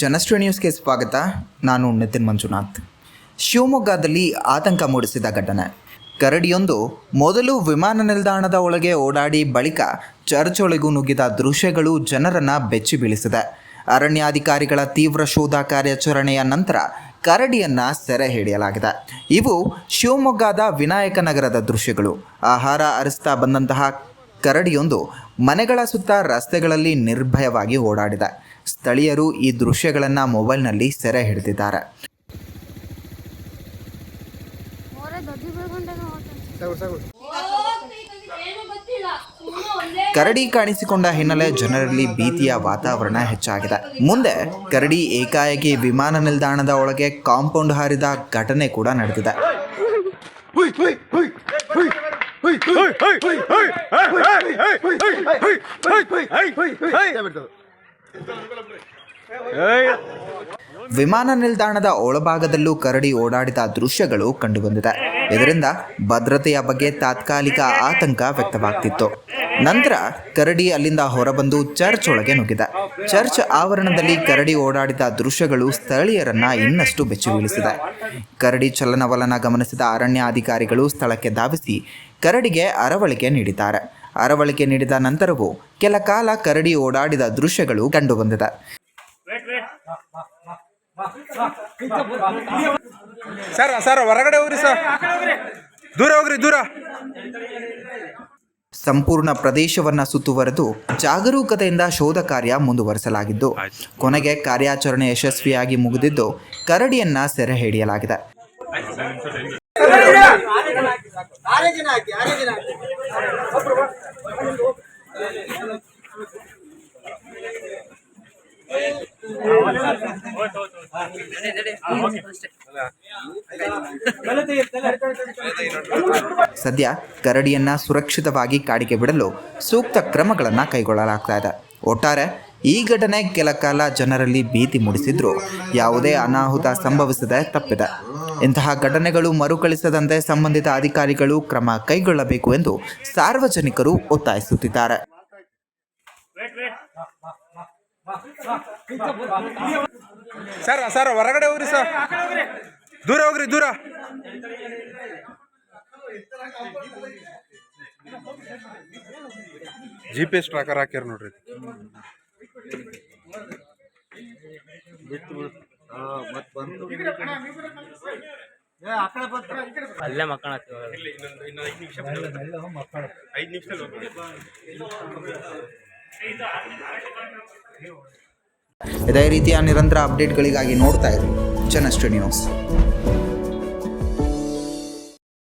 ಜನಶ್ರೀ ನ್ಯೂಸ್ಗೆ ಸ್ವಾಗತ. ನಾನು ನಿತಿನ್ ಮಂಜುನಾಥ್. ಶಿವಮೊಗ್ಗದಲ್ಲಿ ಆತಂಕ ಮೂಡಿಸಿದ ಘಟನೆ. ಕರಡಿಯೊಂದು ಮೊದಲು ವಿಮಾನ ನಿಲ್ದಾಣದ ಒಳಗೆ ಓಡಾಡಿ ಬಳಿಕ ಚರ್ಚ್ ಒಳಗೂ ನುಗ್ಗಿದ ದೃಶ್ಯಗಳು ಜನರನ್ನು ಬೆಚ್ಚಿ ಬೀಳಿಸಿದೆ. ಅರಣ್ಯಾಧಿಕಾರಿಗಳ ತೀವ್ರ ಶೋಧ ಕಾರ್ಯಾಚರಣೆಯ ನಂತರ ಕರಡಿಯನ್ನು ಸೆರೆ ಹಿಡಿಯಲಾಗಿದೆ. ಇವು ಶಿವಮೊಗ್ಗದ ವಿನಾಯಕ ನಗರದ ದೃಶ್ಯಗಳು. ಆಹಾರ ಅರಿಸ್ತಾ ಬಂದಂತಹ ಕರಡಿಯೊಂದು ಮನೆಗಳ ಸುತ್ತ ರಸ್ತೆಗಳಲ್ಲಿ ನಿರ್ಭಯವಾಗಿ ಓಡಾಡಿದೆ. ಸ್ಥಳೀಯರು ಈ ದೃಶ್ಯಗಳನ್ನು ಮೊಬೈಲ್ನಲ್ಲಿ ಸೆರೆ ಹಿಡಿದಿದ್ದಾರೆ. ಕರಡಿ ಕಾಣಿಸಿಕೊಂಡ ಹಿನ್ನೆಲೆ ಜನರಲ್ಲಿ ಭೀತಿಯ ವಾತಾವರಣ ಹೆಚ್ಚಾಗಿದೆ. ಮುಂದೆ ಕರಡಿ ಏಕಾಏಕಿ ವಿಮಾನ ನಿಲ್ದಾಣದ ಒಳಗೆ ಕಾಂಪೌಂಡ್ ಹಾರಿದ ಘಟನೆ ಕೂಡ ನಡೆದಿದೆ. ವಿಮಾನ ನಿಲ್ದಾಣದ ಒಳಭಾಗದಲ್ಲೂ ಕರಡಿ ಓಡಾಡಿದ ದೃಶ್ಯಗಳು ಕಂಡುಬಂದಿದೆ. ಇದರಿಂದ ಭದ್ರತೆಯ ಬಗ್ಗೆ ತಾತ್ಕಾಲಿಕ ಆತಂಕ ವ್ಯಕ್ತವಾಗ್ತಿತ್ತು. ನಂತರ ಕರಡಿ ಅಲ್ಲಿಂದ ಹೊರಬಂದು ಚರ್ಚ್ ಒಳಗೆ ನುಗ್ಗಿದೆ. ಚರ್ಚ್ ಆವರಣದಲ್ಲಿ ಕರಡಿ ಓಡಾಡಿದ ದೃಶ್ಯಗಳು ಸ್ಥಳೀಯರನ್ನ ಇನ್ನಷ್ಟು ಬೆಚ್ಚಿ ಬೀಳಿಸಿದೆ. ಕರಡಿ ಚಲನವಲನ ಗಮನಿಸಿದ ಅರಣ್ಯ ಅಧಿಕಾರಿಗಳು ಸ್ಥಳಕ್ಕೆ ಧಾವಿಸಿ ಕರಡಿಗೆ ಅರವಳಿಕೆ ನೀಡಿದ್ದಾರೆ. ಅರವಳಿಕೆ ನೀಡಿದ ನಂತರವೂ ಕೆಲ ಕಾಲ ಕರಡಿ ಓಡಾಡಿದ ದೃಶ್ಯಗಳು ಕಂಡುಬಂದಿದೆ. ಸರ್ ಹೊರಗಡೆ ಹೋಗ್ರಿ ಸರ್, ದೂರ ಹೋಗ್ರಿ, ದೂರ. ಸಂಪೂರ್ಣ ಪ್ರದೇಶವನ್ನು ಸುತ್ತುವರೆದು ಜಾಗರೂಕತೆಯಿಂದ ಶೋಧ ಕಾರ್ಯ ಮುಂದುವರಿಸಲಾಗಿದ್ದು ಕೊನೆಗೆ ಕಾರ್ಯಾಚರಣೆ ಯಶಸ್ವಿಯಾಗಿ ಮುಗಿದಿದ್ದು ಕರಡಿಯನ್ನ ಸೆರೆ ಹಿಡಿಯಲಾಗಿದೆ. ಸದ್ಯ ಕರಡಿಯನ್ನ ಸುರಕ್ಷಿತವಾಗಿ ಕಾಡಿಗೆ ಬಿಡಲು ಸೂಕ್ತ ಕ್ರಮಗಳನ್ನು ಕೈಗೊಳ್ಳಲಾಗ್ತಾ ಇದೆ. ಒಟ್ಟಾರೆ ಈ ಘಟನೆ ಕೆಲ ಕಾಲ ಜನರಲ್ಲಿ ಭೀತಿ ಮೂಡಿಸಿದ್ರೂ ಯಾವುದೇ ಅನಾಹುತ ಸಂಭವಿಸದೆ ತಪ್ಪಿದೆ. ಇಂತಹ ಘಟನೆಗಳು ಮರುಕಳಿಸದಂತೆ ಸಂಬಂಧಿತ ಅಧಿಕಾರಿಗಳು ಕ್ರಮ ಕೈಗೊಳ್ಳಬೇಕು ಎಂದು ಸಾರ್ವಜನಿಕರು ಒತ್ತಾಯಿಸುತ್ತಿದ್ದಾರೆ. ಸರ್ ಹೊರಗಡೆ ಹೋಗ್ರಿ ಸರ್, ದೂರ ಹೋಗ್ರಿ, ದೂರ. GPS ಟ್ರ್ಯಾಕರ್ ಹಾಕ್ಯಾರ ನೋಡ್ರಿ. ಅಲ್ಲೇ ಮಕ್ಕಳ ಇದೇ ರೀತಿಯ ನಿರಂತರ ಅಪ್ಡೇಟ್ಗಳಿಗಾಗಿ ನೋಡ್ತಾ ಇರಿ ಜನಶ್ರೀ ನ್ಯೂಸ್.